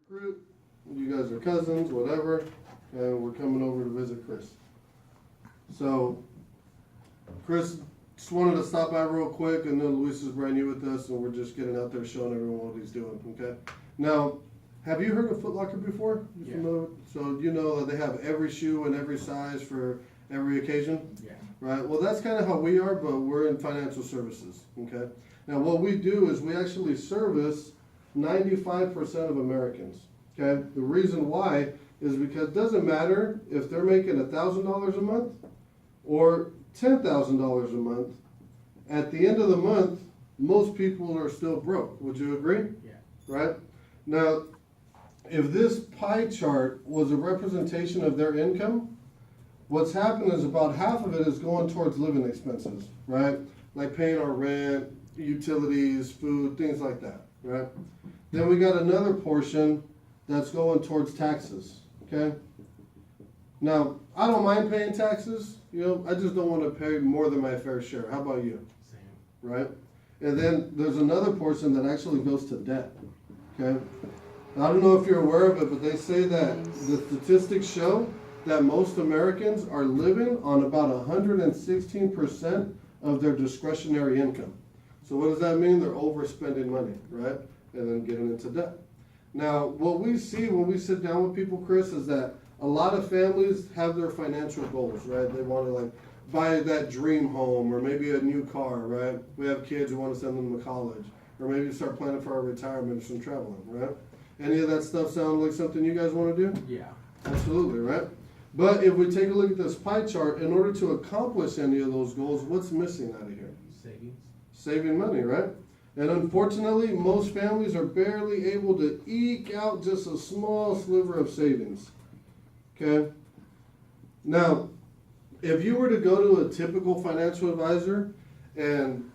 recruit. You guys are cousins, whatever, and we're coming over to visit Chris. So, Chris just wanted to stop by real quick, and then Luis is brand new with us, and we're just getting out there showing everyone what he's doing, okay? Now, have you heard of Foot Locker before? Yeah. So you know that they have every shoe and every size for every occasion? Yeah. Right, well that's kind of how we are, but we're in financial services, okay? Now what we do is we actually service 95% of Americans, okay? The reason why is because it doesn't matter if they're making $1,000 a month or $10,000 a month. At the end of the month, most people are still broke. Would you agree? Yeah. Right? Now, if this pie chart was a representation of their income, what's happened is about half of it is going towards living expenses, right? Like paying our rent, utilities, food, things like that, right? Then we got another portion that's going towards taxes, okay? Now, I don't mind paying taxes, you know, I just don't want to pay more than my fair share. How about you? Same. Right? And then there's another portion that actually goes to debt, okay? I don't know if you're aware of it, but they say that the statistics show that most Americans are living on about 116% of their discretionary income. So what does that mean? They're overspending money, right? And then getting into debt. Now, what we see when we sit down with people, Chris, is that a lot of families have their financial goals, right? They want to like buy that dream home or maybe a new car, right? We have kids who want to send them to college or maybe start planning for our retirement or some traveling, right? Any of that stuff sound like something you guys want to do? Yeah. Absolutely, right? But if we take a look at this pie chart, in order to accomplish any of those goals, what's missing out of here? Savings. Saving money, right? And unfortunately, most families are barely able to eke out just a small sliver of savings. Okay? Now, if you were to go to a typical financial advisor and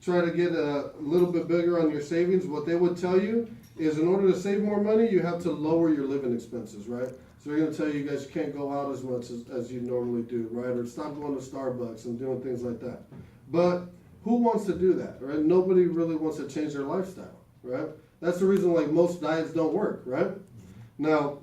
try to get a little bit bigger on your savings, what they would tell you is in order to save more money, you have to lower your living expenses, right? So they're going to tell you guys can't go out as much as you normally do, right? Or stop going to Starbucks and doing things like that. But who wants to do that, right? Nobody really wants to change their lifestyle, right? That's the reason like most diets don't work, right? Now,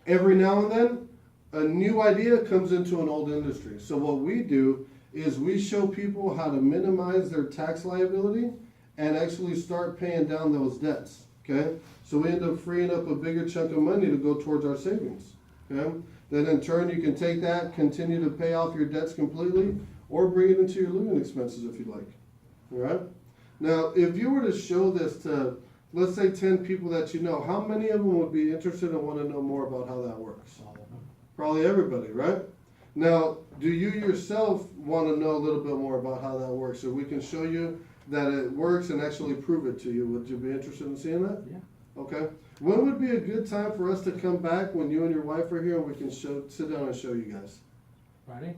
every now and then, a new idea comes into an old industry. So what we do is we show people how to minimize their tax liability and actually start paying down those debts, okay? So we end up freeing up a bigger chunk of money to go towards our savings, okay? Then in turn, you can take that, continue to pay off your debts completely, or bring it into your living expenses if you'd like, all right? Now, if you were to show this to, let's say 10 people that you know, how many of them would be interested and want to know more about how that works? All of them. Probably everybody, right? Now, do you yourself want to know a little bit more about how that works so we can show you that it works and actually prove it to you? Would you be interested in seeing that? Yeah. Okay. When would be a good time for us to come back when you and your wife are here and we can sit down and show you guys? Friday?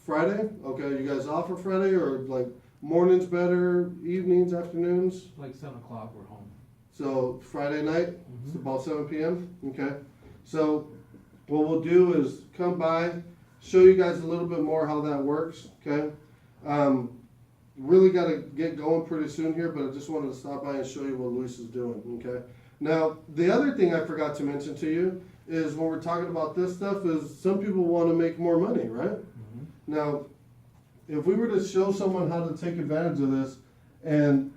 Friday? Okay. You guys off for Friday or like mornings better, evenings, afternoons? Like 7 o'clock, we're home. So Friday night, it's Mhm. about 7 p.m. Okay. So what we'll do is come by, show you guys a little bit more how that works. Okay. Really got to get going pretty soon here, but I just wanted to stop by and show you what Luis is doing. Okay. Now the other thing I forgot to mention to you is when we're talking about this stuff is some people want to make more money, right? Mm-hmm. Now, if we were to show someone how to take advantage of this and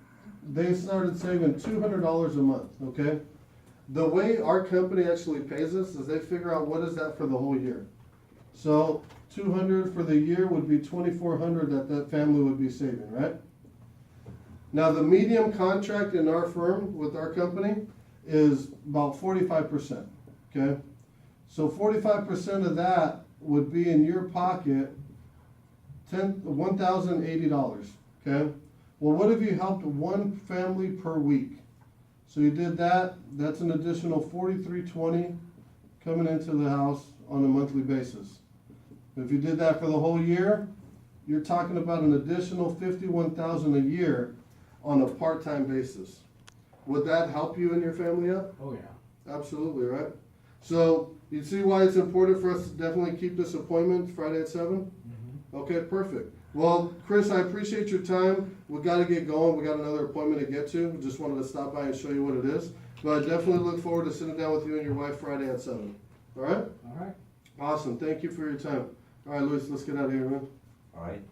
they started saving $200 a month, okay? The way our company actually pays us is they figure out what is that for the whole year. So $200 for the year would be $2,400 that family would be saving, right? Now the medium contract in our firm with our company is about 45%, okay? So 45% of that would be in your pocket $1,080, okay? Well, what if you helped one family per week? So you did that, that's an additional $43.20 coming into the house on a monthly basis. If you did that for the whole year, you're talking about an additional $51,000 a year on a part-time basis. Would that help you and your family out? Oh, yeah. Absolutely, right? So you see why it's important for us to definitely keep this appointment Friday at 7? Mm-hmm. Okay, perfect. Well, Chris, I appreciate your time. We got to get going. We got another appointment to get to. We just wanted to stop by and show you what it is. But definitely look forward to sitting down with you and your wife Friday at 7. All right? All right. Awesome. Thank you for your time. All right, Luis, let's get out of here, man. All right.